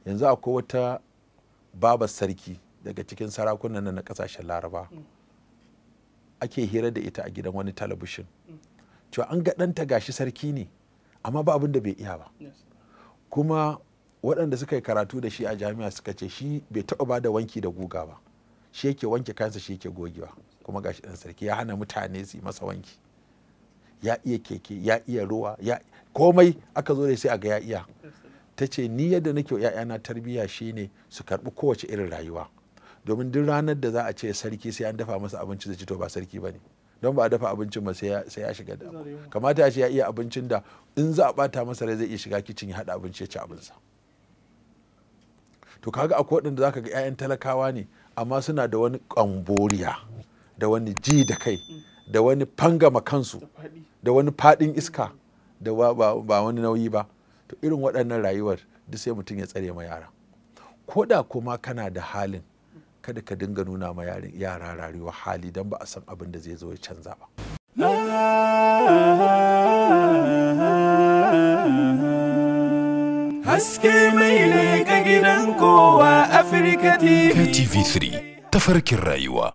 yanzu akwai wata babar sarki daga cikin sarakunan nan na kasashen Laraba ake hira da ita a gidan wani talabishin cewa an ga ɗanta gashi sarki ne amma ba abin da bai iya ba, kuma waɗanda suka yi karatu da shi a jami'a suka ce shi bai taɓa ba da wanki da guga ba, shi yake wanke kansa shi yake gogewa, kuma gashi ɗan sarki ya hana mutane su yi masa wanki, ya iya keke, ya iya ruwa, ya komai aka zo da sai a ga ya iya. Ta ce ni yadda nake wa 'ya'yana tarbiyya shine su karɓi kowace irin rayuwa, domin duk ranar da za a ce sarki sai an dafa masa abinci zai ci to ba sarki ba ne, don ba a dafa abincin ba sai ya shiga da kamata ya ce ya iya abincin da in za a bata masa rai zai iya shiga kicin ya haɗa abinci ya ci abinsa. To kaga akwai waɗanda zaka ga 'ya'yan talakawa ne amma suna da wani ƙamboriya da wani ji da kai da wani fangama kansu da wani faɗin iska da ba wani nauyi ba. To irin waɗannan rayuwar duk sai mutum ya tsare ma yara, ko da kuma kana da halin kada ka dinga nuna ma yara rayuwa hali don ba a san abin da zai zo ya canza ba. Haske mai leƙa gidan kowa Afirka TV. TV3 tafarkin rayuwa.